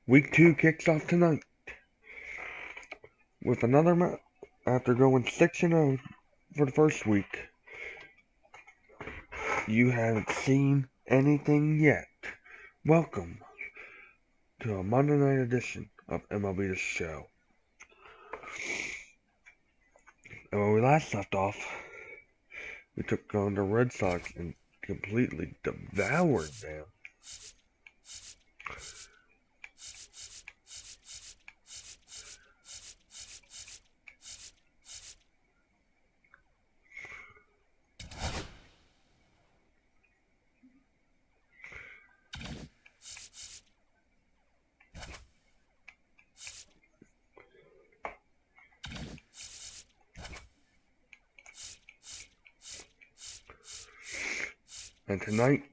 Week 2 kicks off tonight with another match after going 6-0 for the first week. You haven't seen anything yet. Welcome to a Monday night edition of MLB The Show. And when we last left off, we took on the Red Sox and completely devoured them. And tonight,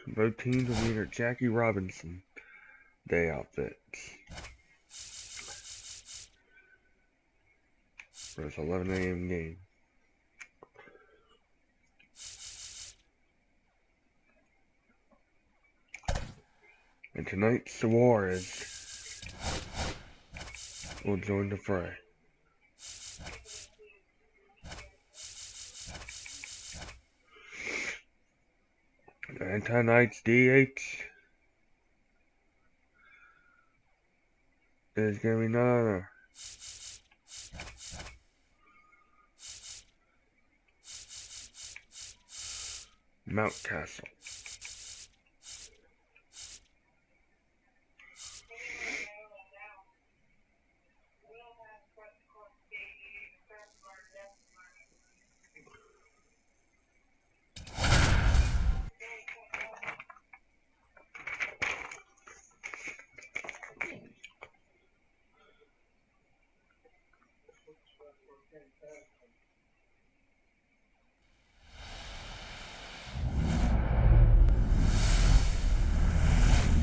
both teams will be in their Jackie Robinson Day outfits for this 11 a.m. game. And tonight, Suarez will join the fray. And tonight's DH is going to be none other Mountcastle.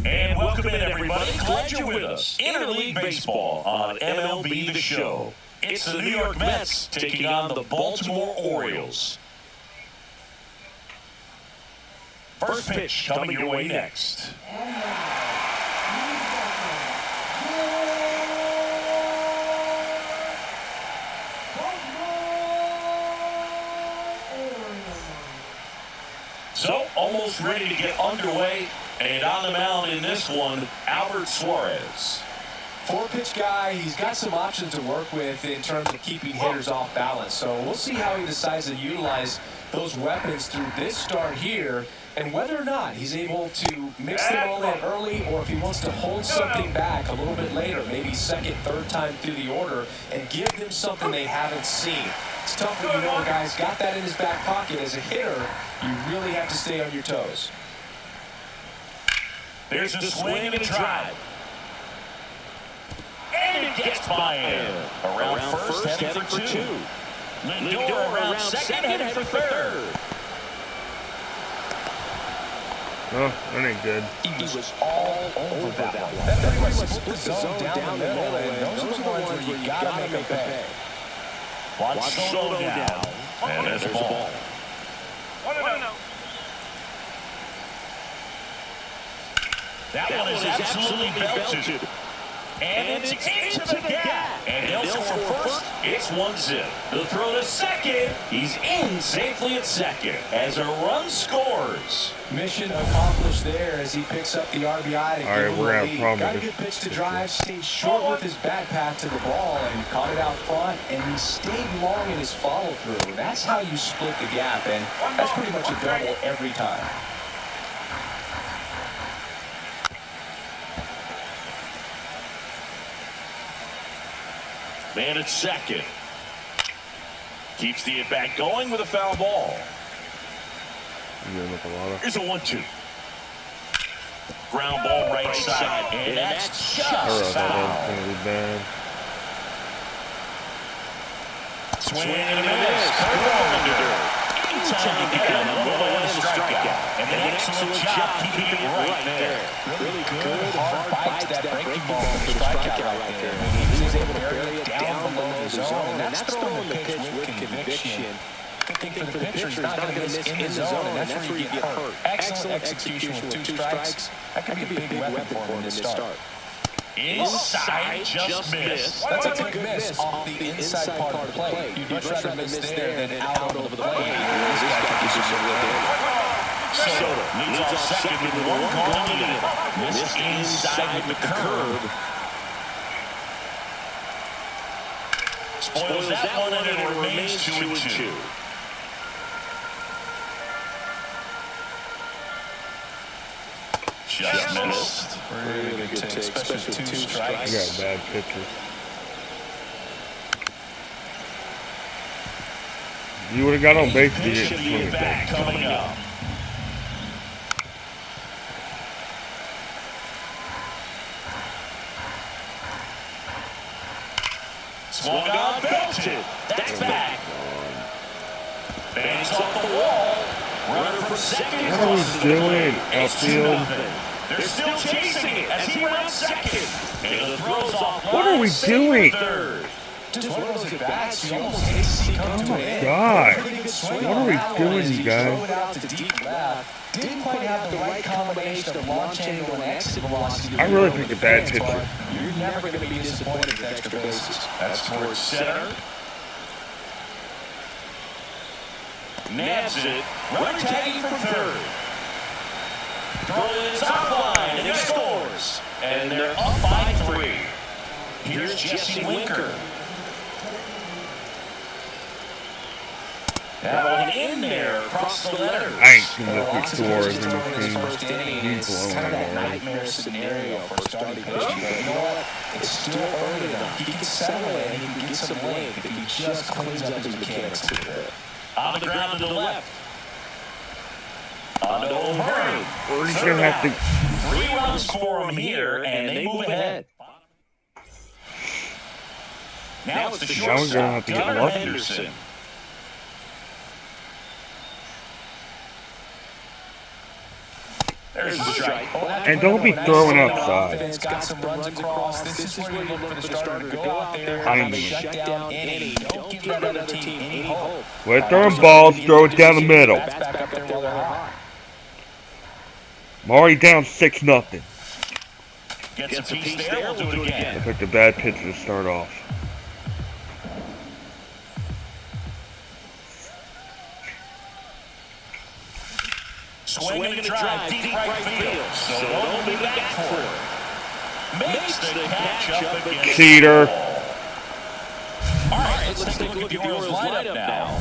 And welcome in, everybody. Glad you're with us. Interleague Baseball on MLB The Show. It's the New York Mets taking on the Baltimore Orioles. First pitch coming your way next. So, almost ready to get underway. And on the mound in this one, Albert Suarez. Four-pitch guy, he's got some options to work with in terms of keeping hitters off balance. So we'll see how he decides to utilize those weapons through this start here and whether or not he's able to mix them all in early or if he wants to hold something back a little bit later, maybe second, third time through the order and give them something they haven't seen. It's tough when you know a guy's got that in his back pocket. As a hitter, you really have to stay on your toes. There's a swing and a drive. And it gets by him. Around first, heading for two. Lindor around second, heading for third. Oh, that ain't good. He was all over that one. That pretty much split the zone down the middle, and those are the ones where you gotta make a pay. Watch Soto down. And there's a ball. 1-0. That one is absolutely belted. And it's into the gap. And they'll score first. It's 1-0. The throw to second. He's in safely at second as a run scores. Mission accomplished there as he picks up the RBI to give him the lead. Got a good pitch to drive, stayed short with his back path to the ball and caught it out front, and he stayed long in his follow-through. That's how you split the gap, and that's pretty much a double every time. Man at second. Keeps the at-bat going with a foul ball. Here's a 1-2. Ground ball right side. And that's just foul. Swing and a miss. Anytime you get him, we'll let a strikeout. And an excellent job keeping it right there. Really good, hard bite to that breaking ball for the strikeout right there. He was able to bury it down below the zone, and that's throwing the pitch with conviction. good thing for the pitcher. He's not going to miss in the zone, and that's where you get hurt. Excellent execution with 2 strikes. That could be a big weapon for him in this start. Inside, just missed. That's a good miss off the inside part of the plate. You'd much rather miss there than out over the plate. Soto leads off second with 1 gone in. Missed inside with the curve. Spoils that one, and it remains 2-2. Just missed. Really good take, especially 2 strikes. You got bad pitches. You would have got on base to get Pitch the back coming up. Swung on, belted. That's back. Bangs off the wall. Runner from second. What are we doing, outfield? They're still chasing it as he rounds second. And the throw's off. What are we doing? Third. Just one of those at-bats you almost hate to see come to an end. God, Pretty good swing what on are we that one doing, as he you guys? drove it out to deep left. Didn't quite have the right combination of launch angle and exit velocity. I really think a bad pitcher. But you're never going to be disappointed with extra bases. That's towards center. Nabs it. Runner tagging from third. Throw is offline, and he scores. And they're up by 3. Here's Jesse Winker. That one in there across the letters. I ain't gonna look at Suarez in this game. He's It's kind of that blowing nightmare scenario for starting pitching. But you know what? It's still early enough. He can settle in and he can get some length if he just cleans up his mechanics a bit. On the ground to the left. On to O'Hearn. He's gonna have to. 3 runs for him here, and they move ahead. Now it's the Now we're gonna shortstop, have to get Gunnar lucky. Henderson. There's the strike. And don't be throwing outside. Got some runs across. This is where you look for the starter to go out there Behind and me. shut down any. Don't give that other team any hope. We're throwing balls, throw it down the middle. Bats back up there while they're hot. I'm already down 6-0. Gets a piece there, we'll do it I again. picked a bad pitch to start off. Swing and a drive, deep right field. So don't be back for it. Makes the catch up against Cheater. the wall. All right, let's take a look at the Orioles lineup now.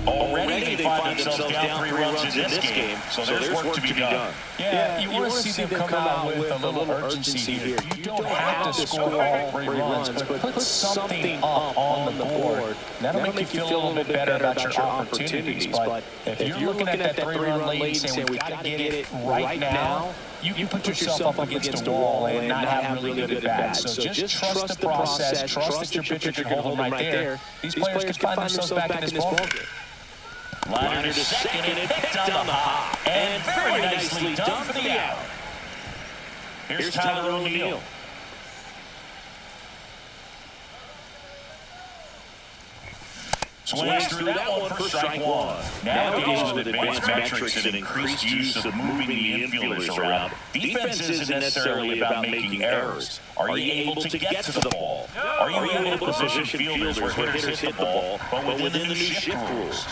Already they find themselves down 3 runs in this game, so there's work to be done. Yeah, you want to see them come out with a little urgency here. You don't have to score all 3 runs, but put something up on the board. That'll make you feel a little bit better about your opportunities. But if you're looking at that 3-run lead and saying, we've got to get it right now, you put yourself up against a wall and not have really good at-bats. So just trust the process, trust that your pitcher can hold them right there. These players can find themselves back in this ballgame. Liner to second and picked on the hop. And very nicely done for the out. Here's Tyler O'Neill. Swings through that one for strike 1. Now games with advanced metrics and increased use of moving the infielders around. Defense isn't necessarily about making errors. Are you able to get to the ball? Are you able to position fielders where hitters hit the ball, but within the new shift rules?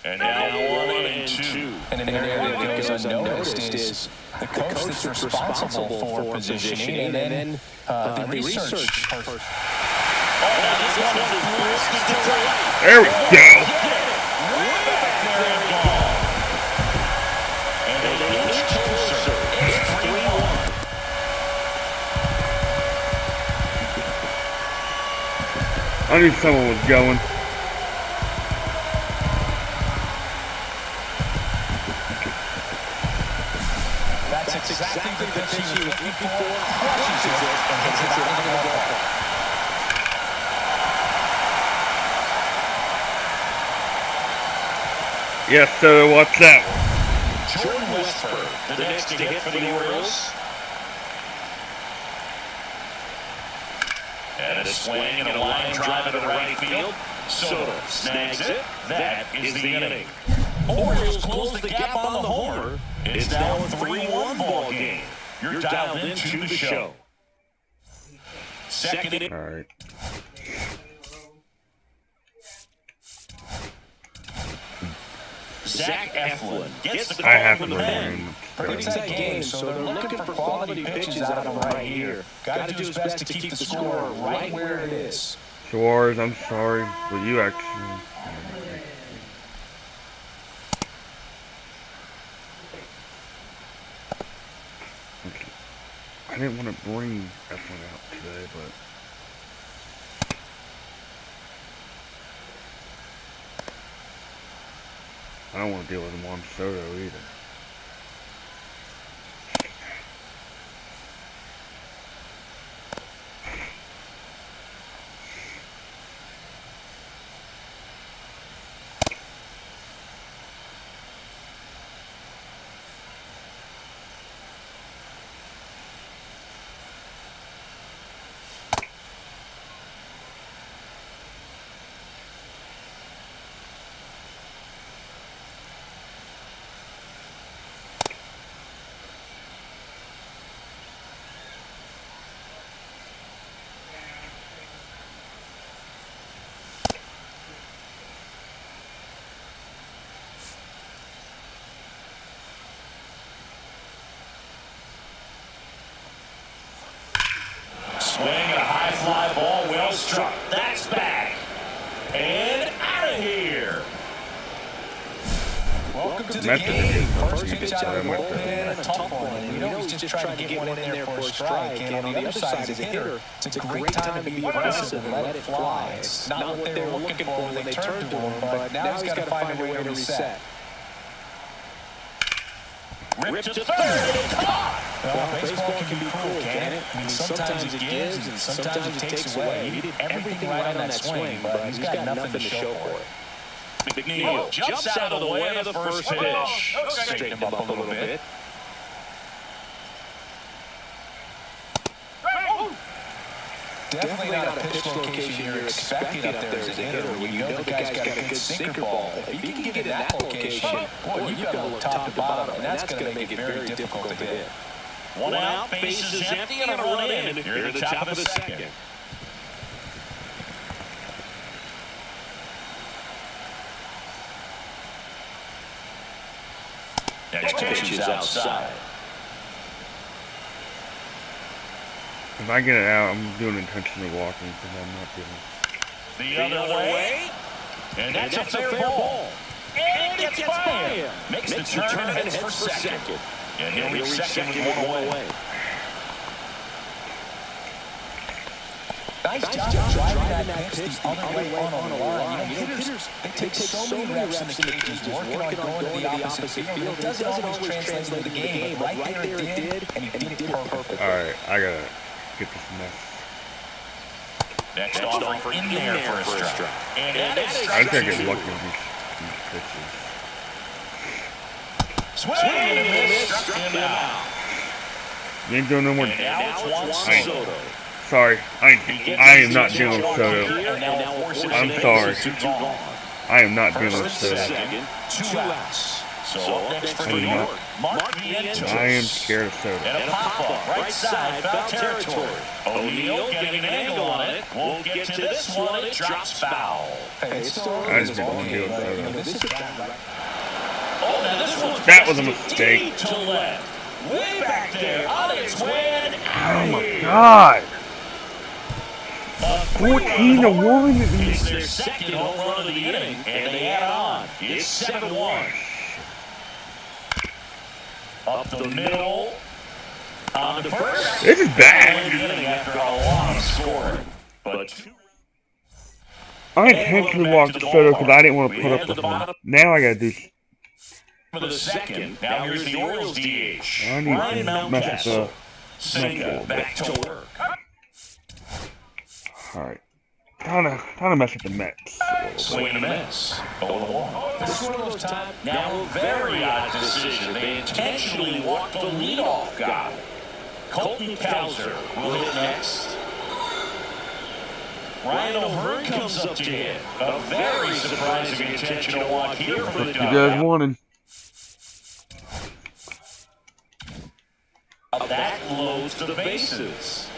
And now 1-2. And an area that goes unnoticed is the coach that's responsible for positioning and then the research. There we go. I knew someone was going. That's exactly the pitch he was looking for. Crushes it and hits it out of the ballpark. Yes, sir. What's that one? Jordan Westburg, the next to hit for the Orioles. And a swing and a line drive into right field. Soto snags it. That is the inning. Orioles close the gap on the homer. It's now a 3-1 ball game. You're dialed into the show. Second inning. All right. Zach Eflin gets the I call have from to the bring pen. in. Pretty tight game, so they're looking for quality pitches out of him right here. Got to do his best to keep the score right where it is. Suarez, I'm sorry, but you actually. Okay. I didn't want to bring Eflin out today, but. I don't want to deal with him on Soto either. Swing and a high fly ball, well struck. That's back. And out of here. Welcome to the That's game. a First pitch out of the bullpen, a tough one. And we know he's just trying to get one in there for a strike. And on the other side is a hitter. It's a great time to be aggressive and let it fly. It's not what they were looking for when they turned to him, but now he's got to find a way to reset. Ripped to third and caught. Well, baseball can be cruel, can't it? I mean, sometimes it gives and sometimes it takes away. He did everything right on that swing, but he's got nothing to show for it. McNeil jumps out of the way of the first pitch. Straighten him up a little bit. Definitely not a pitch location you're expecting up there as a hitter when you know the guy's got a good sinker ball. If he can get in that location, boy, you've got to look top to bottom, and that's going to make it very difficult to hit. One out, bases empty, and a run in. Here at the top of the second. Next pitch is outside. If I get it out, I'm doing intentional walking because I'm not doing. The other way. And that's a fair ball. And it gets by him. Makes the turn and heads for second. And he'll reach second with one away. Nice job driving that pitch the other way on the line. You know, hitters, they take so many reps in the cages working on going to the opposite field. It doesn't always translate to the game, but right there it did, and he did it perfectly. All right, I gotta get this mess. Next offer in there for a strike. And that is I think I get lucky with these pitches. Swing and a miss, struck him out. You ain't doing no more. And now it's Juan Soto. Sorry, I am not dealing with Soto. I'm sorry. I am not dealing with Soto. Two outs. So up next for New York, Mark Vientos. I am scared of Soto. And a pop-up, right side, foul territory. O'Neal getting an angle on it. Won't get to this one, it drops foul. I just didn't want to deal with Soto. Oh, now this one's That was a mistake. to left. Way back there, on its way and out Oh of here. my God! 14-1. It's their second home run of the inning, and they add on. It's 7-1. Up the middle. On to first. This is bad. After a lot of scoring. But I intentionally walked Soto because I didn't want to put up with him. Now I gotta do. for the second, now here's the Orioles DH. I need Ryan to mess Mountcastle. up Senga back to work. Alright. Trying to mess with the Mets. Swing and a miss. 0-1. This is one of those times. Now a very odd decision. They intentionally walked the leadoff guy. Colton Cowser will hit next. Ryan O'Hearn comes up to hit. A very surprising intentional walk here for the You guys wanted. That loads to the bases.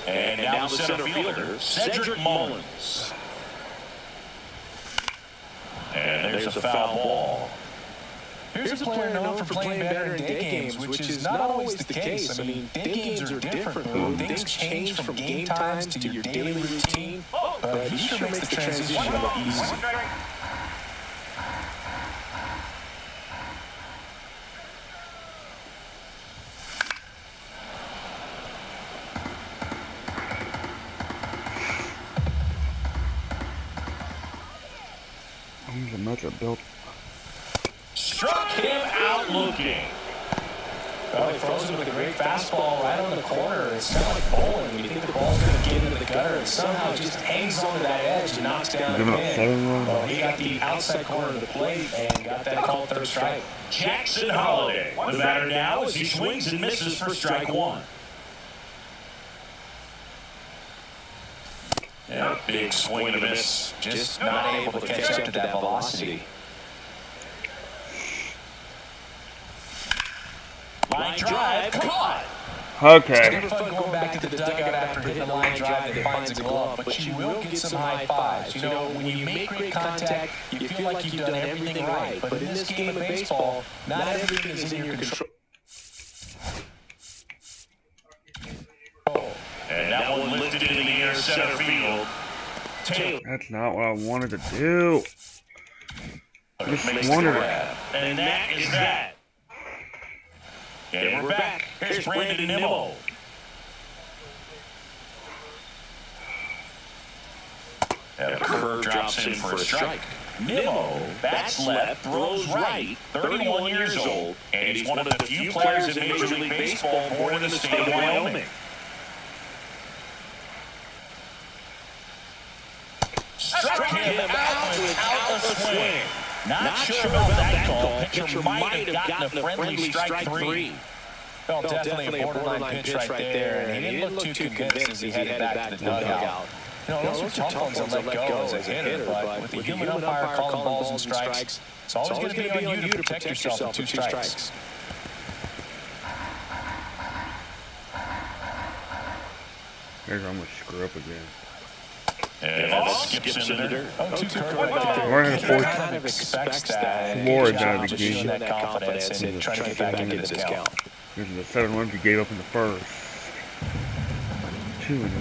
And now the center fielder, Cedric Mullins. And there's a foul ball. Here's a player known for playing better in day games, which is not always the case. I mean, day games are different. Things change from game times to your daily routine, but he sure makes the transition look easy. He's a measure built. Struck him out looking. Well, he throws him with a great fastball right on the corner. It's kind of like bowling. You think the ball's going to get into the gutter, and somehow it just hangs onto that edge and knocks down the pin. Well, he got the outside corner of the plate and got that called third strike. Jackson Holiday. The batter now as he swings and misses for strike one. Yeah, big swing and a miss. Just not able to catch up to that velocity. Line drive caught. Okay. It's never fun going back to the dugout after hitting a line drive that finds a glove, but you will get some high fives. You know, when you make great contact, you feel like you've done everything right. But in this game of baseball, not everything is in your control. And that one lifted into the inner center field. Taylor. That's not what I wanted to do. I just wanted it. And that is that. And we're back. Here's Brandon Nimmo. And a curve drops in for a strike. Nimmo bats left, throws right, 31 years old, and he's one of the few players in Major League Baseball born in the state of Wyoming. Struck him out without a swing. Not sure about that call. Pitcher might have gotten a friendly strike three. Well, definitely a borderline pitch right there, and he didn't look too convinced as he headed back to the dugout. You know, those are tough ones to let go as a hitter, but with the human umpire calling balls and strikes, it's always going to be on you to protect yourself with 2 strikes. Here's I'm going to screw up again. And that skips in the dirt. Oh, 2 curve right there. We're in a Kind of expects that. Florida down the Just game. showing that confidence and trying to get back into this count. This is the 7 runs he gave up in the first. 2 innings.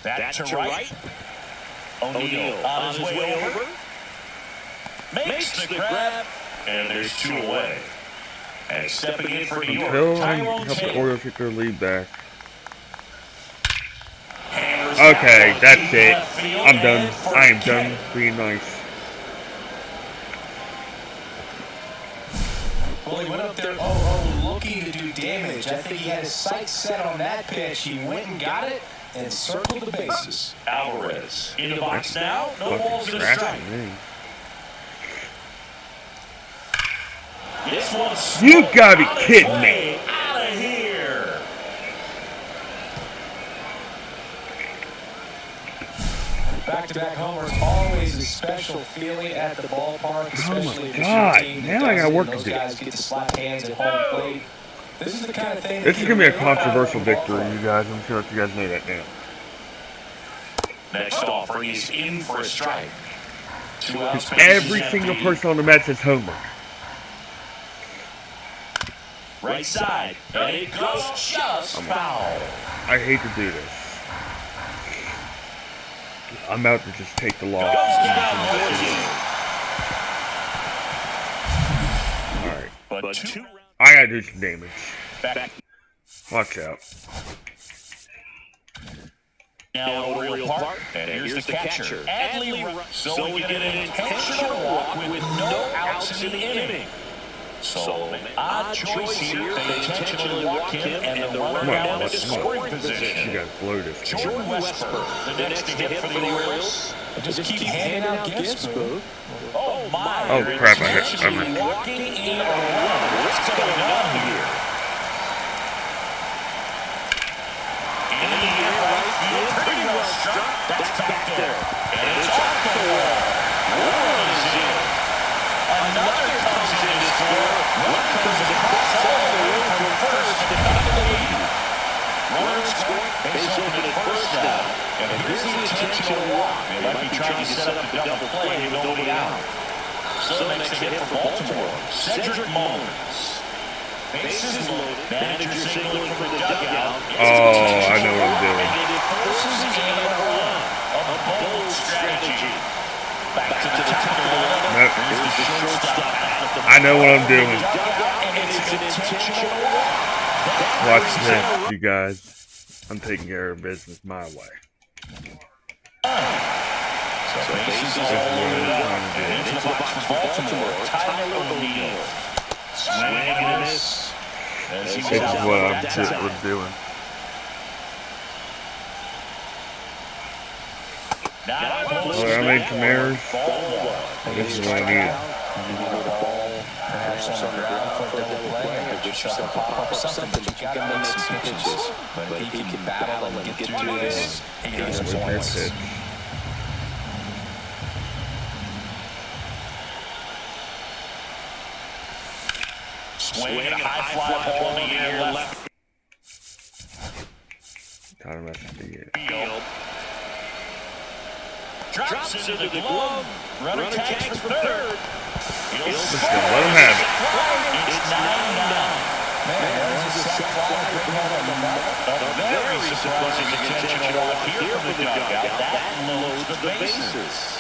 That to right. O'Neal on his way over. Makes the grab. And there's 2 away. And stepping in for New York, Until I Tyrone help the Taylor. Orioles get their lead back. Okay, that's it. I'm done. I am done being nice. Well, he went up there, looking to do damage. I think he had his sights set on that pitch. He went and got it and circled the bases. Alvarez in the box now. No balls in a strike. This one's You gotta be kidding me. Out of here. Back-to-back homers, always a special feeling at the ballpark, especially if God, your team now I got work to those do. guys get to slap hands at home plate. This is the kind of thing. This is gonna be a controversial victory, you guys. I'm sure if you guys know that now. Next offering is in for a strike. 2 outs. Every single person on the Mets is homer. Right side. And it goes just foul. I hate to do this. I'm about to just take the loss. Alright. But 2 I gotta do some damage. back. Watch out. Now Oriole Park. And here's the catcher. Adley. So we get an intentional walk with no outs in the inning. So an odd choice here. They intentionally walk him and the runner down into scoring You position. gotta blow this. Jordan Westburg, the next to hit for the Orioles. Just keep handing out gifts, boo. Oh my! Oh, crap, I hit- Intentionally walking in a run. What's going on here? struck. That's back there. And it's off the wall. One is in. Another comes in to score. One comes across all the way from first to cut the lead. Runner scoring. Base open at first now. And here's the intentional walk. They might be trying to set up the double play with nobody out. So the next hit for Baltimore. Cedric Mullins. Bases loaded. Manager signaling from the dugout. Oh, I know what I'm doing. And it forces a run. A bold strategy. Back to the top of the lineup. Nope. Here's the shortstop. I know what I'm doing. And it's an intentional walk. Watch this, you guys. I'm taking care of business my way. So bases all loaded up. And into the box for Baltimore. Tyler O'Neill. Swing and a miss. This is what I'm doing. Well, I made some errors. This is what I need. Perhaps on the ground for a double play, or get yourself a pop-up, something. You got to make some pitches. But if he can battle and get through this, he gets some points. Swing and a high fly ball in the air left Time to be it. field. Drops into the glove. Runner tags for third. Let's go. Let him have it. It's 9-9. A very surprising intentional walk here from the dugout. That loads the bases.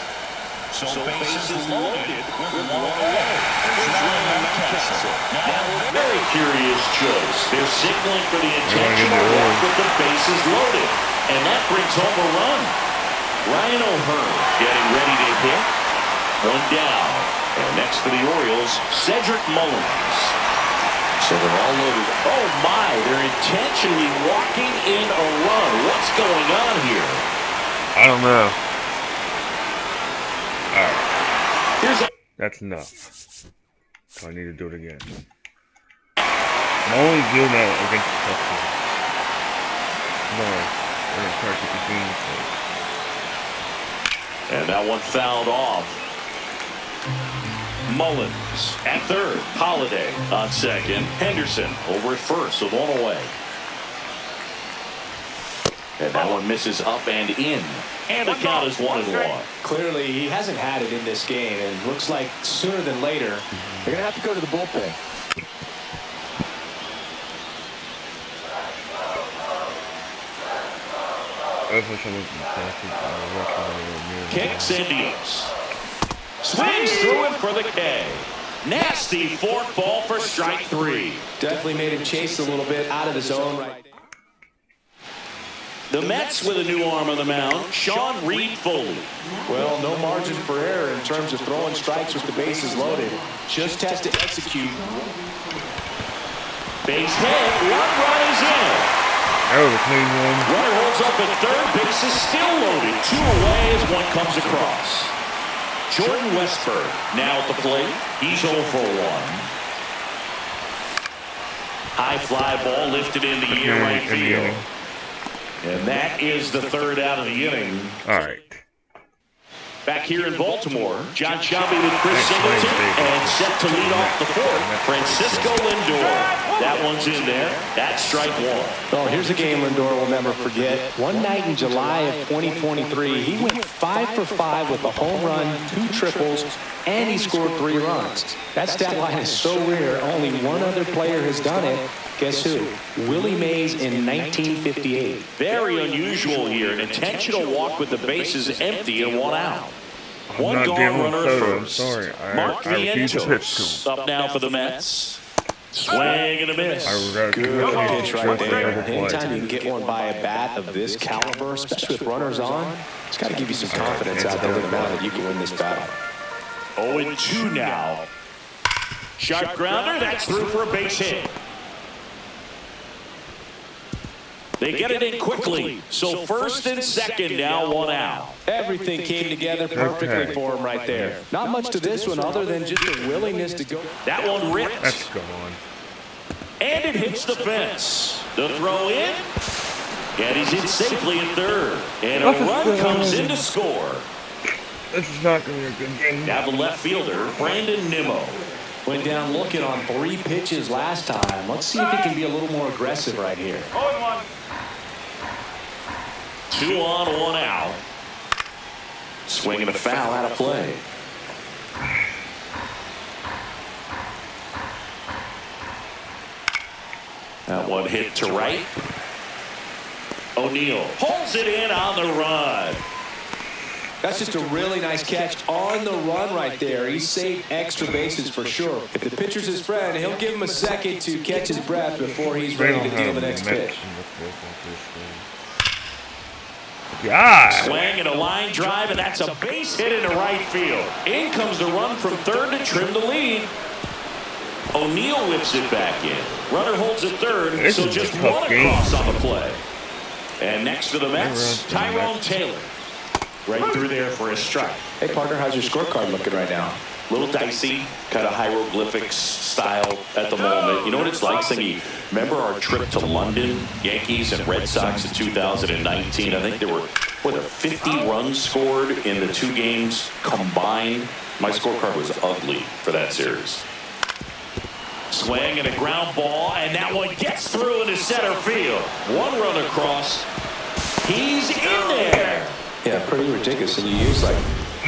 So bases loaded with one away. There's Ryan Mountcastle. Now, very curious choice. They're signaling for the intentional walk with the bases loaded. And that brings home a run. Ryan O'Hearn getting ready to hit. One down. And next for the Orioles, Cedric Mullins. So they're all loaded. Oh my, they're intentionally walking in a run. What's going on here? I don't know. Alright. Here's a That's enough. So I need to do it again. I'm only doing that against the tough teams. No, I'm going to try to keep the game safe. And that one fouled off. Mullins at third. Holiday on second. Henderson over at first with one away. And that one misses up and in. And the count is 1-1. Clearly, he hasn't had it in this game, and looks like sooner than later, they're going to have to go to the bullpen. Kicks and deals. Swings through it for the K. Nasty fork ball for strike three. Definitely made him chase a little bit out of his own right. The Mets with a new arm on the mound, Sean Reed Foley. Well, no margin for error in terms of throwing strikes with the bases loaded. Just has to execute. Base hit, one run is in. That was a clean one. Runner holds up at third, base is still loaded. Two away as one comes across. Jordan Westburg now at the plate. He's 0 for 1. High fly ball lifted in the air right field. And that is the third out of the inning. All right. Back here in Baltimore, John Shelby with Chris Singleton and set to lead off the fourth, Francisco Lindor. That one's in there. That's strike one. Well, here's a game Lindor will never forget. One night in July of 2023, he went 5 for 5 with a home run, 2 triples, and he scored 3 runs. That stat line is so rare, only one other player has done it. Guess who? Willie Mays in 1958. Very unusual here. An intentional walk with the bases empty and one out. One gone runner at first. Sorry. Mark I refuse to pitch to him. up now for the Mets. Swing and a miss. Good pitch right there. Anytime you can get one by a bat of this caliber, especially with runners on, it's got to give you some confidence out there in the mound that you can win this battle. 0-2 now. Sharp grounder. That's through for a base hit. They get it in quickly. So first and second now, one out. Everything came together perfectly for him right there. Not much to this one other than just a willingness to go. That one ripped. That's gone. And it hits the fence. The throw in. And he's hit safely at third. And a run comes in to score. This is not going to be a good game. Now the left fielder, Brandon Nimmo. Went down looking on 3 pitches last time. Let's see if he can be a little more aggressive right here. 2 on, 1 out. Swinging a foul out of play. That one hit to right. O'Neill holds it in on the run. That's just a really nice catch on the run right there. He saved extra bases for sure. If the pitcher's his friend, he'll give him a second to catch his breath before he's ready to deal the next pitch. God. Swing and a line drive, and that's a base hit into right field. In comes the run from third to trim the lead. O'Neill whips it back in. Runner holds at third, so just one across on the play. And next for the Mets, Tyrone Taylor. Right through there for a strike. Hey, partner, how's your scorecard looking right now? Little dicey, kind of hieroglyphics style at the moment. You know what it's like, Singy? Remember our trip to London, Yankees and Red Sox in 2019? I think there were 50 runs scored in the 2 games combined. My scorecard was ugly for that series. Swing and a ground ball, and that one gets through into center field. 1 run across. He's in there. Yeah, pretty ridiculous. And you use like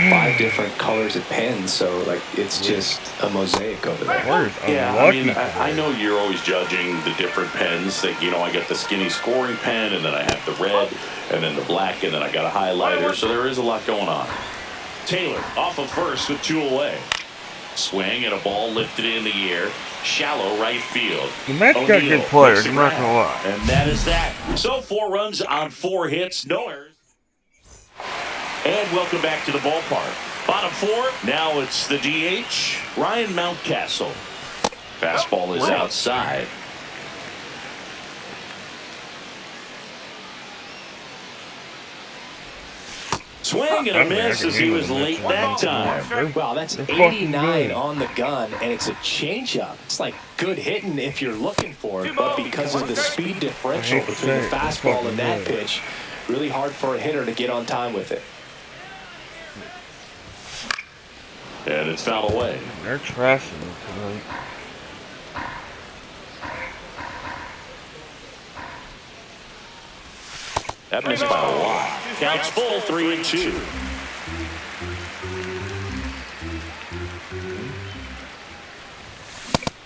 5 different colors of pens, so like it's just a mosaic over there. Yeah, I mean, I know you're always judging the different pens. That, you know, I got the skinny scoring pen, and then I have the red, and then the black, and then I got a highlighter. So there is a lot going on. Taylor off of first with 2 away. Swing and a ball lifted in the air. Shallow right field. The Mets got good players, I'm not going to lie. And that is that. So 4 runs on 4 hits, no errors. And welcome back to the ballpark. Bottom 4, now it's the DH, Ryan Mountcastle. Fastball is outside. Swing and a miss as he was late that time. Wow, that's 89 on the gun, and it's a changeup. It's like good hitting if you're looking for it, but because of the speed differential between the fastball and that pitch, really hard for a hitter to get on time with it. And it's fouled away. They're trashing it tonight. That missed by a lot. Counts full, 3-2.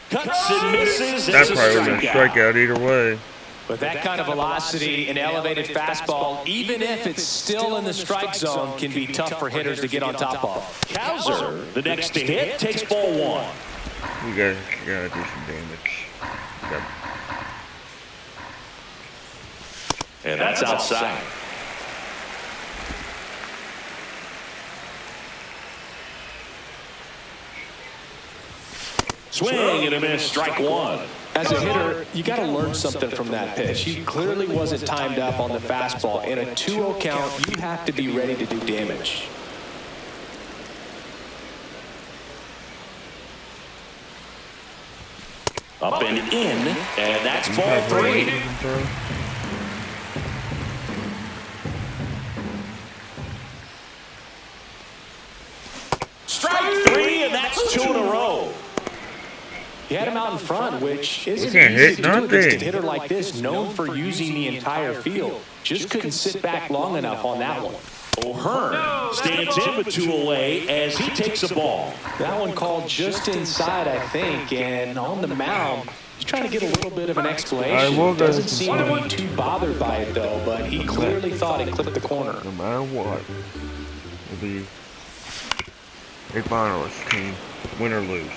Cuts and misses. That probably would have been a strikeout either way. But that kind of velocity and elevated fastball, even if it's still in the strike zone, can be tough for hitters to get on top of. Cowser, the next to hit, takes ball 1. We gotta do some damage. And that's outside. Swing and a miss, strike 1. As a hitter, you got to learn something from that pitch. He clearly wasn't timed up on the fastball. In a 2-0 count, you have to be ready to do damage. Up and in, and that's ball 3. Strike 3, and that's 2 in a row. He had him out in front, which isn't can't easy hit to do against a nothing. hitter like this, known for using the entire field. Just couldn't sit back long enough on that one. O'Hearn stands in with 2 away as he takes a ball. That one called just inside, I think, and on the mound, he's trying to get a little bit of an explanation. Doesn't seem to be too bothered by it, though, but he clearly thought it clipped the corner. No matter what, it'll be a finalist team, win or lose.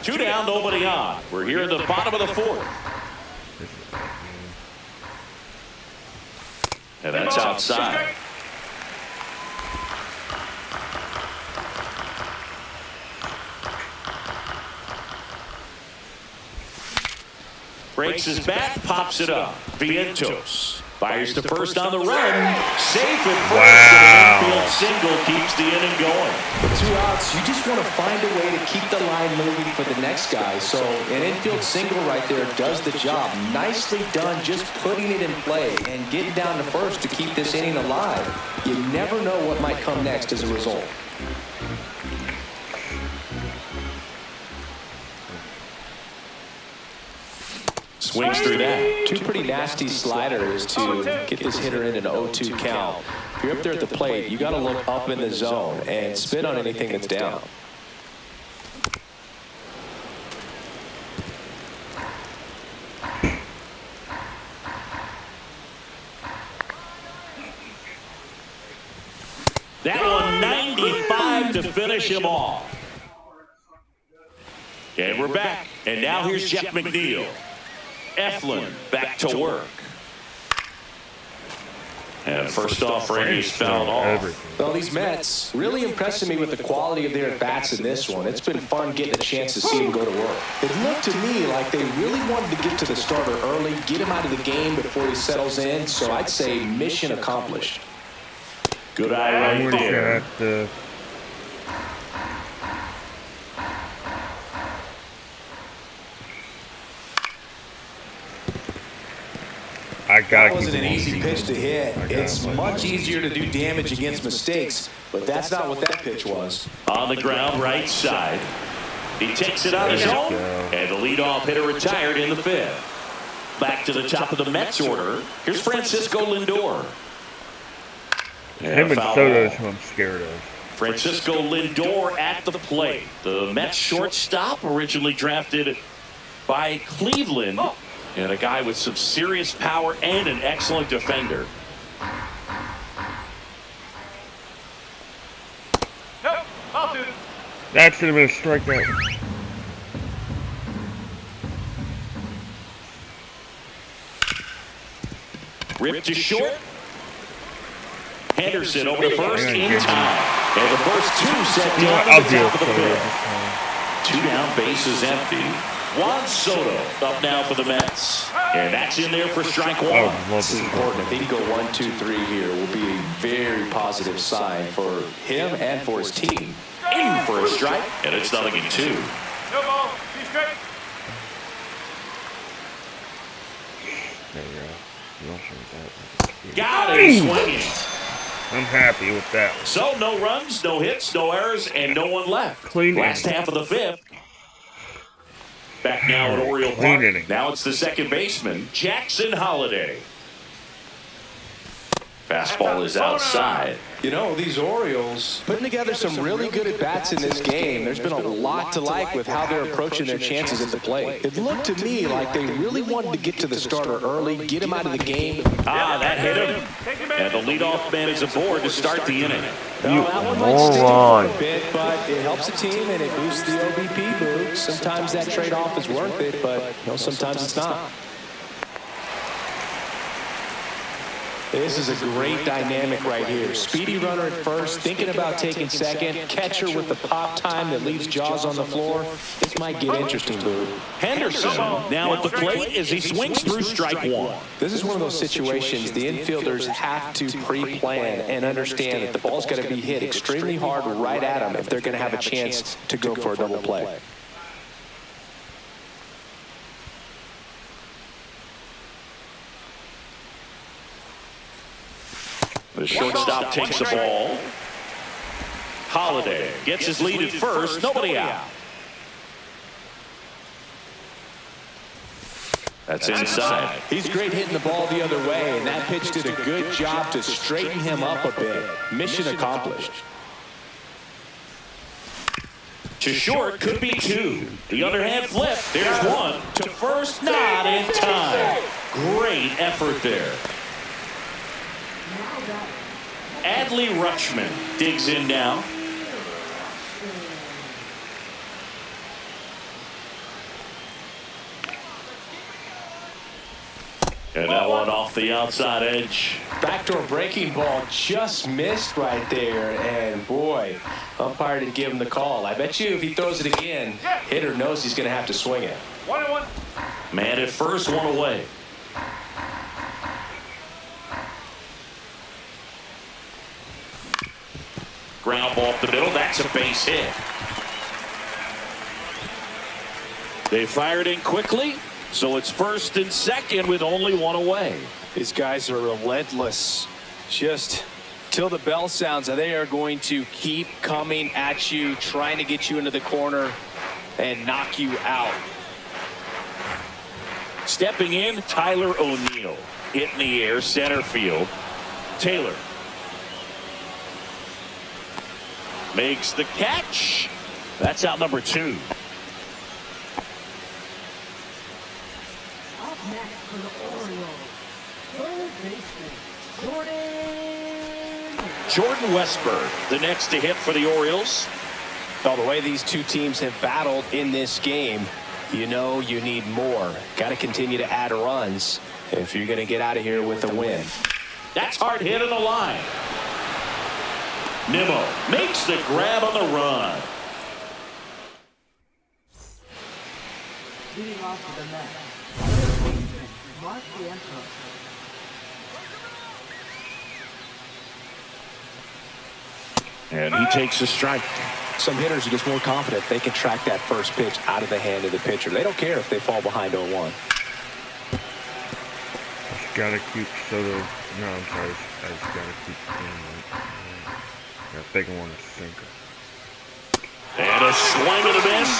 2 down, nobody on. We're here at the bottom of the 4th. And that's outside. Breaks his bat, pops it up. Vientos Fires to first on the run. Safe at first. Wow. And an infield single keeps the inning going. With 2 outs, you just want to find a way to keep the line moving for the next guy. So an infield single right there does the job. Nicely done, just putting it in play and getting down to first to keep this inning alive. You never know what might come next as a result. Swings through that. 2 pretty nasty sliders to get this hitter in an 0-2 count. If you're up there at the plate, you got to look up in the zone and spit on anything that's down. That one 95 to finish him off. And we're back. And now here's Jeff McNeil. Eflin back to work. And first off, Randy's fouled off. Well, these Mets really impressing me with the quality of their at-bats in this one. It's been fun getting a chance to see them go to work. It looked to me like they really wanted to get to the starter early, get him out of the game before he settles in. So I'd say mission accomplished. Good eye right there. That wasn't an easy pitch to hit. It's much easier to do damage against mistakes, but that's not what that pitch was. On the ground, right side. He takes it out of zone, and the leadoff hitter retired in the 5th. Back to the top of the Mets order. Here's Francisco Lindor. Him and Soto is who I'm scared of. Francisco Lindor at the plate. The Mets shortstop, originally drafted by Cleveland, and a guy with some serious power and an excellent defender. That should have been a strikeout. Ripped to short. Henderson over to first in time. And the first 2 set down at the top of the 5th. 2 down, bases empty. Juan Soto up now for the Mets. And that's in there for strike 1. This is important. If he can go 1, 2, 3 here, will be a very positive sign for him and for his team. In for a strike, and it's 0-2. No ball. Be straight. There you go. Got it, swinging. I'm happy with that one. So no runs, no hits, no errors, and no one left. Clean Last half of the 5th. Back now at Oriole Clean Park. inning. Now it's the second baseman, Jackson Holliday. Fastball is outside. You know, these Orioles putting together some really good at-bats in this game. There's been a lot to like with how they're approaching their chances at the plate. It looked to me like they really wanted to get to the starter early, get him out of the game. That hit him. And the leadoff man is aboard to start the inning. That one might sting for a bit, but it helps the team and it boosts the OBP boost. Sometimes that trade-off is worth it, but sometimes it's not. This is a great dynamic right here. Speedy runner at first, thinking about taking second. Catcher with the pop time that leaves Jaws on the floor. This might get interesting, Boo. Henderson now at the plate as he swings through strike 1. This is one of those situations the infielders have to pre-plan and understand that the ball's got to be hit extremely hard right at them if they're going to have a chance to go for a double play. The shortstop takes the ball. Holliday gets his lead at first. Nobody out. That's inside. He's great hitting the ball the other way, and that pitch did a good job to straighten him up a bit. Mission accomplished. To short, could be 2. The underhand flip. There's 1. To first, not in time. Great effort there. Adley Rutschman digs in now. And that one off the outside edge. Backdoor breaking ball just missed right there. And boy, umpire didn't give him the call. I bet you if he throws it again, hitter knows he's going to have to swing it. 1-1. Man at first, 1 away. Ground ball up the middle. That's a base hit. They fired in quickly, so it's first and second with only one away. These guys are relentless. Just till the bell sounds, they are going to keep coming at you, trying to get you into the corner and knock you out. Stepping in, Tyler O'Neill. Hit in the air, center field. Taylor makes the catch. That's out number 2. Up next for the Orioles, third baseman, Jordan Westburg, the next to hit for the Orioles. Well, the way these two teams have battled in this game, you know you need more. Got to continue to add runs if you're going to get out of here with a win. That's hard hit in the line. Nimmo makes the grab on the run. leading off to the net, third baseman, Mark Vientos. And he takes a strike. Some hitters are just more confident they can track that first pitch out of the hand of the pitcher. They don't care if they fall behind 0-1. Gotta keep Soto. No, I'm sorry. I just gotta keep him. Gotta take him on the sinker. And a swing and a miss.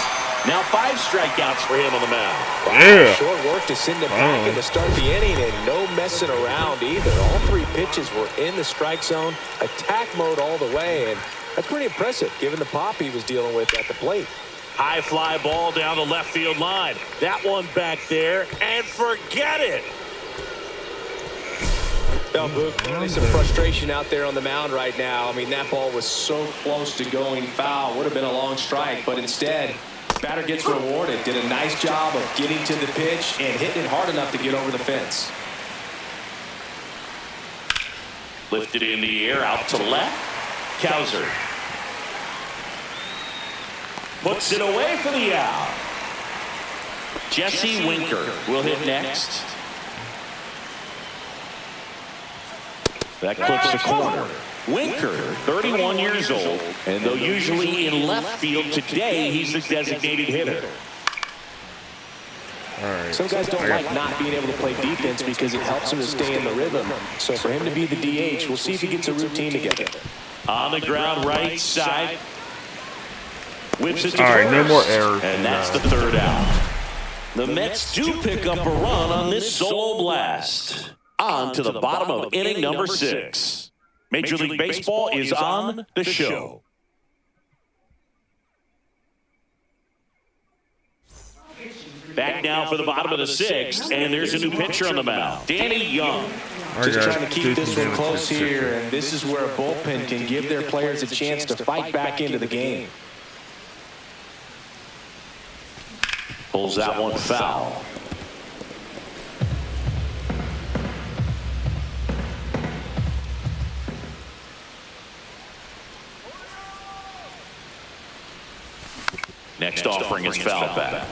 Now 5 strikeouts for him on the mound. Yeah. Short work to send him back in to start the inning, and no messing around either. All 3 pitches were in the strike zone, attack mode all the way, and that's pretty impressive given the pop he was dealing with at the plate. High fly ball down the left field line. That one back there, and forget it. Well, Boog, clearly some frustration out there on the mound right now. I mean, that ball was so close to going foul. Would have been a long strike, but instead, batter gets rewarded. Did a nice job of getting to the pitch and hitting it hard enough to get over the fence. Lifted in the air, out to left. Kowser puts it away for the out. Jesse Winker will hit next. That clips the corner. Winker, 31 years old, and though usually in left field, today he's the designated hitter. All right. Some guys don't like not being able to play defense because it helps them to stay in the rhythm. So for him to be the DH, we'll see if he gets a routine together. On the ground, right side. Whips it to All right, first. no more errors. And that's the 3rd out. The Mets do pick up a run on this solo blast. On to the bottom of inning number 6. Major League Baseball is on the show. Back now for the bottom of the 6th, and there's a new pitcher on the mound, Danny Young. Just trying to keep this one close here, and this is where a bullpen can give their players a chance to fight back into the game. Pulls that one foul. Next offering is foul back.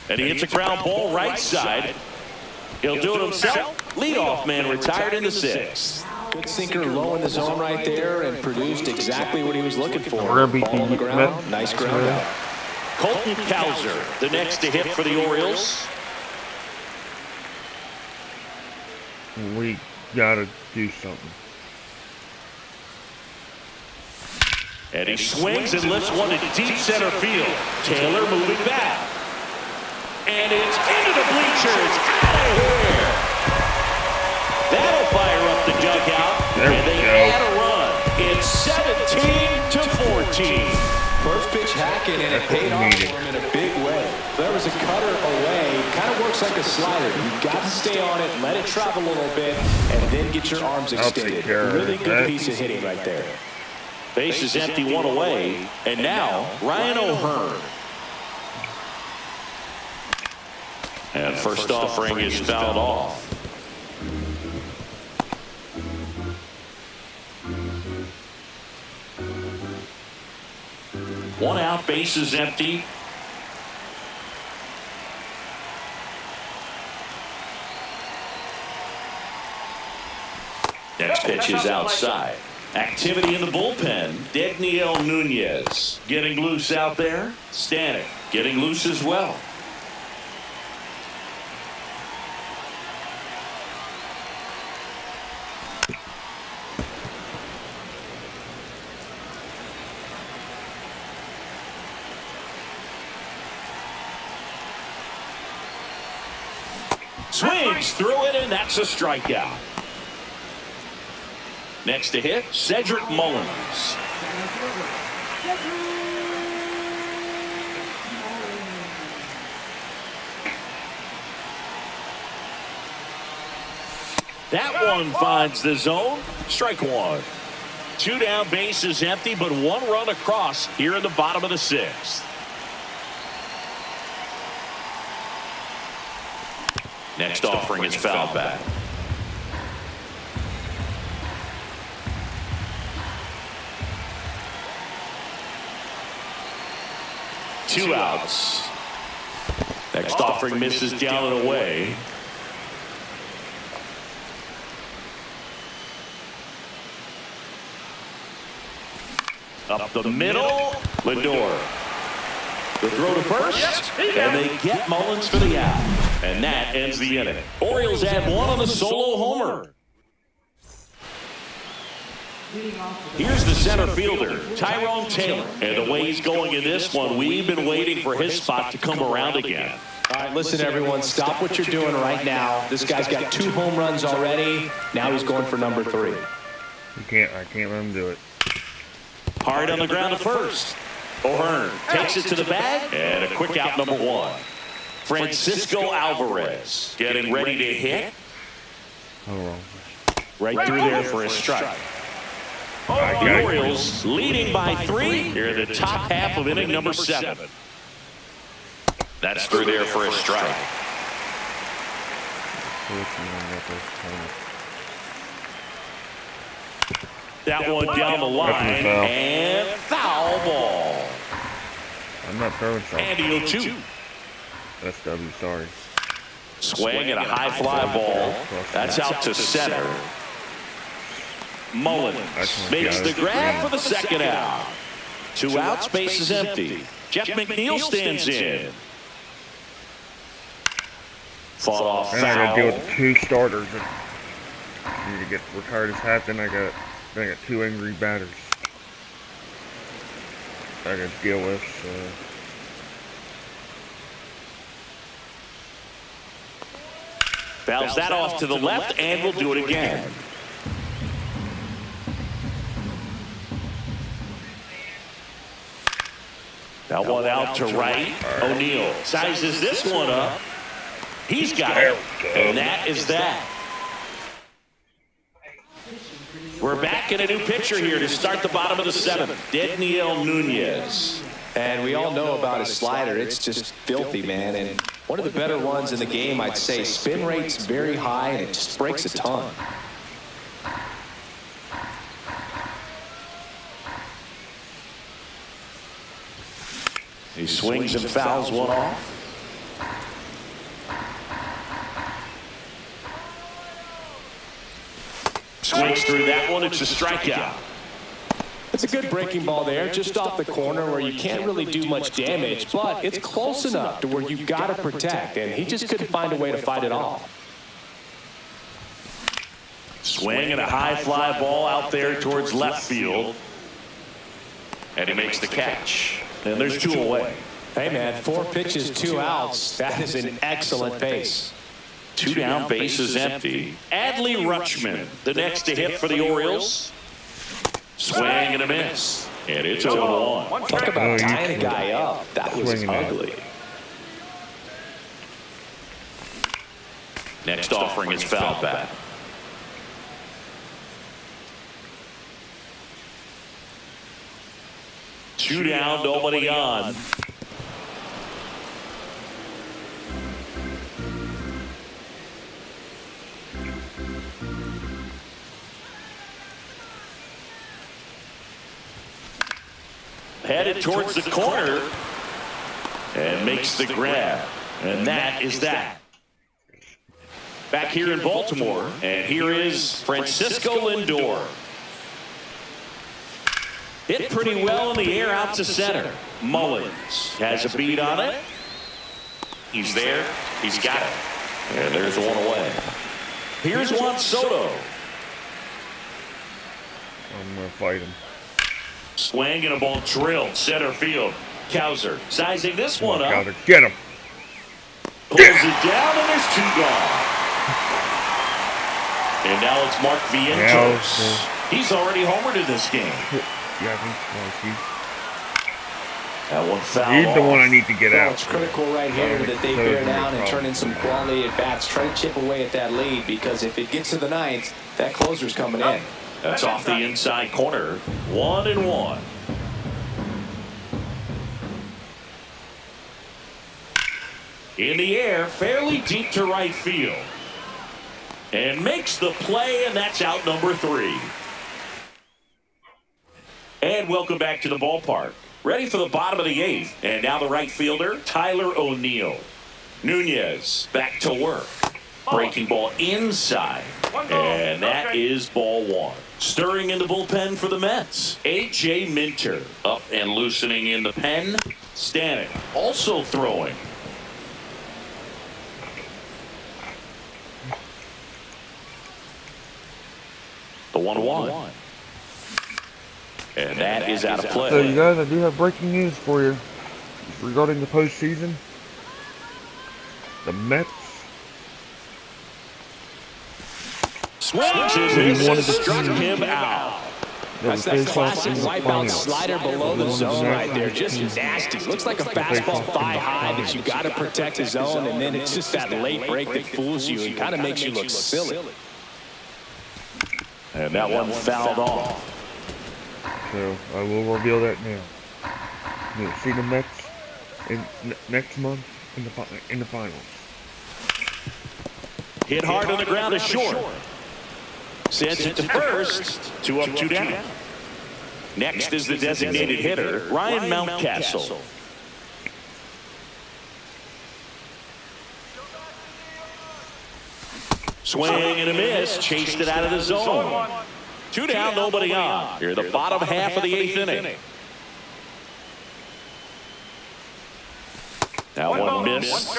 And he hits a ground ball right side. He'll do it himself. Leadoff man retired in the 6th. Good sinker low in the zone right there and produced exactly what he was looking for. We're gonna beat Ball on the ground, nice ground out. Colton Kowser, the next to hit for the Orioles. We gotta do something. And he swings and lifts one to deep center field. Taylor moving back. And it's into the bleachers. Out of here. That'll fire up the dugout. And they add a run. It's 17-14. First pitch hacking, and it paid off for him in a big way. There was a cutter away. Kind of works like a slider. You've got to stay on it, let it travel a little bit, and then get your arms extended. Really good piece of hitting right there. Base is empty, one away. And now, Ryan O'Hearn. And first offering is fouled off. One out, base is empty. Next pitch is outside. Activity in the bullpen. Daniel Nunez getting loose out there. Stanek getting loose as well. Swings through it, and that's a strikeout. Next to hit, Cedric Mullins. That one finds the zone. Strike one. 2 down, bases empty, but 1 run across here in the bottom of the 6th. Next offering is foul back. Two outs. Next offering misses down and away. Up the middle, Lindor. The throw to first, and they get Mullins for the out. And that ends the inning. Orioles add 1 on the solo homer. Here's the center fielder, Tyrone Taylor. And the way he's going in this one, we've been waiting for his spot to come around again. All right, listen, everyone. Stop what you're doing right now. This guy's got 2 home runs already. Now he's going for number 3. I can't let him do it. Hard on the ground to first. O'Hearn takes it to the bag, and a quick out, number 1. Francisco Alvarez getting ready to hit. Right through there for a strike. The Orioles leading by 3 here in the top half of inning number 7. That's through there for a strike. That one down the line, and foul ball. I'm not throwing something. And he'll 2. That's W, sorry. Swing and a high fly ball. That's out to center. Mullins makes the grab for the second out. 2 outs, base is empty. Jeff McNeil stands in. Fought off And I gotta deal foul. with 2 starters. I need to get retired as captain. I got 2 angry batters I gotta deal with. Fouls that off to the left, and we'll do it again. That one out to right. O'Neal sizes this one up. He's got it, and that is that. We're back in a new pitcher here to start the bottom of the 7th. Daniel Nunez. And we all know about his slider. It's just filthy, man. And one of the better ones in the game, I'd say. Spin rate's very high, and it just breaks a ton. He swings and fouls one off. Swings through that one. It's a strikeout. It's a good breaking ball there, just off the corner where you can't really do much damage, but it's close enough to where you've got to protect, and he just couldn't find a way to fight it off. Swing and a high fly ball out there towards left field. And he makes the catch. And there's 2 away. Hey, man, 4 pitches, 2 outs. That is an excellent pace. 2 down, bases empty. Adley Rutschman, the next to hit for the Orioles. Swing and a miss. And it's 0-1. Talk about tying a guy up. That was Swinging ugly. Next offering is foul back. Two down, nobody on. Headed towards the corner and makes the grab. And that is that. back here in Baltimore. And here is Francisco Lindor. Hit pretty well in the air out to center. Mullins has a beat on it. He's there. He's got it. And there's one away. Here's Juan Soto. I'm going to fight him. Swing and a ball drilled center field. Kowser sizing this one up. Kowser, get him. Pulls it down and there's two gone. And now it's Mark Vientos. He's already homered in this game. Yeah, I think That one foul. he's the one I need to get out. It's critical right here that they bear down and turn in some quality at bats. Try to chip away at that lead, because if it gets to the ninth, that closer's coming in. That's off the inside corner. 1-1. In the air, fairly deep to right field. And makes the play, and that's out number 3. And welcome back to the ballpark. Ready for the bottom of the 8th. And now the right fielder, Tyler O'Neill. Nunez back to work. Breaking ball inside. And that is ball 1. Stirring in the bullpen for the Mets. A.J. Minter up and loosening in the pen. Stanek also throwing. The 1-1. And that is out of play. So, you guys, I do have breaking news for you regarding the postseason. The Mets. Swings and struck him out. That's that classic wipeout slider below the zone right there. Just nasty. Looks like a fastball thigh high that you got to protect the zone, and then it's just that late break that fools you and kind of makes you look silly. And that one fouled off. So I will reveal that now. You'll see the Mets next month in the finals. Hit hard on the ground is short. Sends it to first. 2 up, 2 down. Next is the designated hitter, Ryan Mountcastle. Swing and a miss. Chased it out of the zone. 2 down, nobody on. Here, the bottom half of the 8th inning. Now one miss.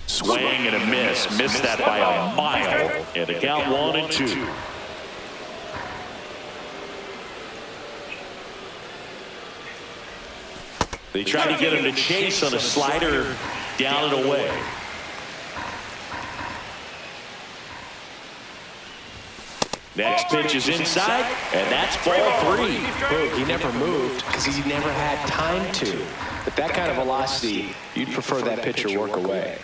Swing and a miss. Missed that by a mile. And the count 1-2. They tried to get him to chase on a slider down and away. Next pitch is inside, and that's ball 3. Look, he never moved because he never had time to. But that kind of velocity, you'd prefer that pitcher work away.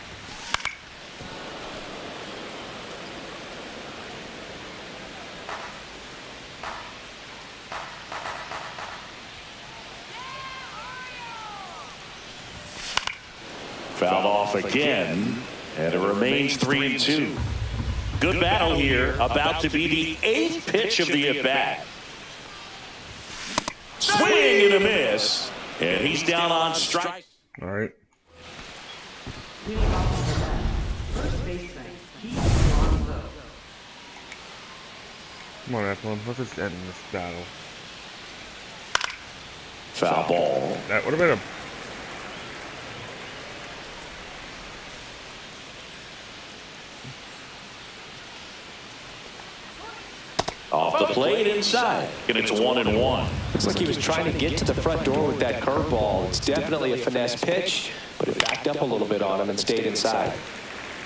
Fouled off again, and it remains 3-2. Good battle here, about to be the 8th pitch of the at-bat. Swing and a miss, and he's down on strike. All right. First baseman, Keith Alonso. Come on, F1. Let's just end this battle. Foul ball. That would have been a... Off the plate inside, and it's 1-1. Looks like he was trying to get to the front door with that curveball. It's definitely a finesse pitch, but it backed up a little bit on him and stayed inside.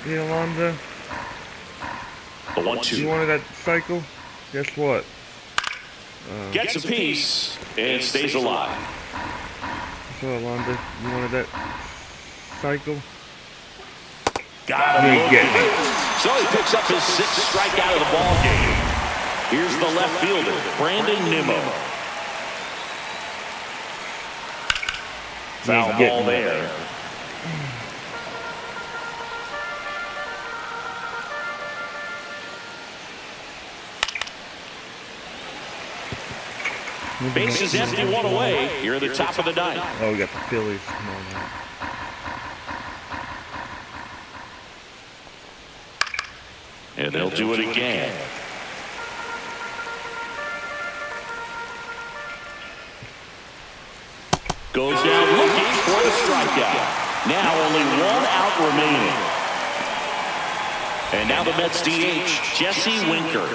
Yeah, Alonzo. The 1-2. You wanted that cycle? Guess what? Gets a piece and stays alive. So, Alonzo, you wanted that cycle? Got You him. ain't getting it. So he picks up his 6th strikeout of the ball game. Here's the left fielder, Brandon Nimmo. Foul ball there. Base is empty, one away. Here at the top of the ninth. Oh, we got the Phillies tomorrow night. And they'll do it again. Goes down looking for the strikeout. Now only one out remaining. And now the Mets DH, Jesse Winker.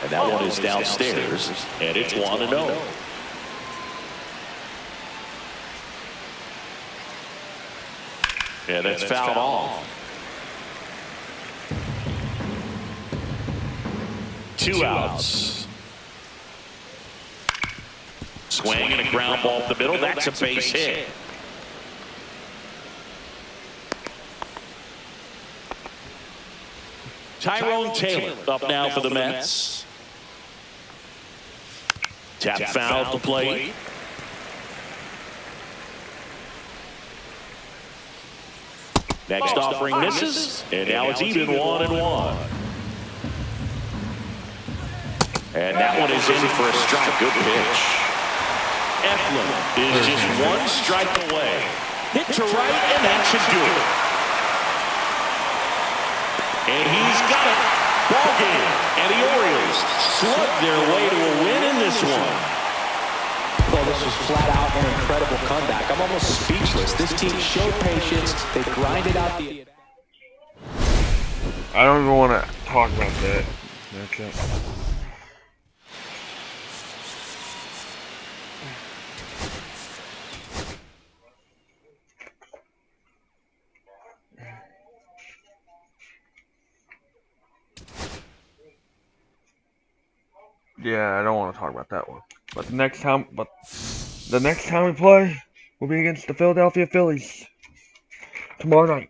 And that one is downstairs, and it's 1-0. And that's fouled off. 2 outs. Swing and a ground ball up the middle. That's a base hit. Tyrone Taylor up now for the Mets. Tap foul at the plate. Next offering misses, and now it's even 1-1. And that one is in for a strike. Good pitch. Eflin is just 1 strike away. Hit to right, and that should do it. And he's got it. Ball game. And the Orioles slug their way to a win in this one. Well, this was flat out an incredible comeback. I'm almost speechless. This team showed patience. They grinded out the... I don't even want to talk about that matchup. Yeah, I don't want to talk about that one. But the next time we play will be against the Philadelphia Phillies tomorrow night.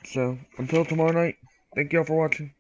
So until tomorrow night, thank you all for watching.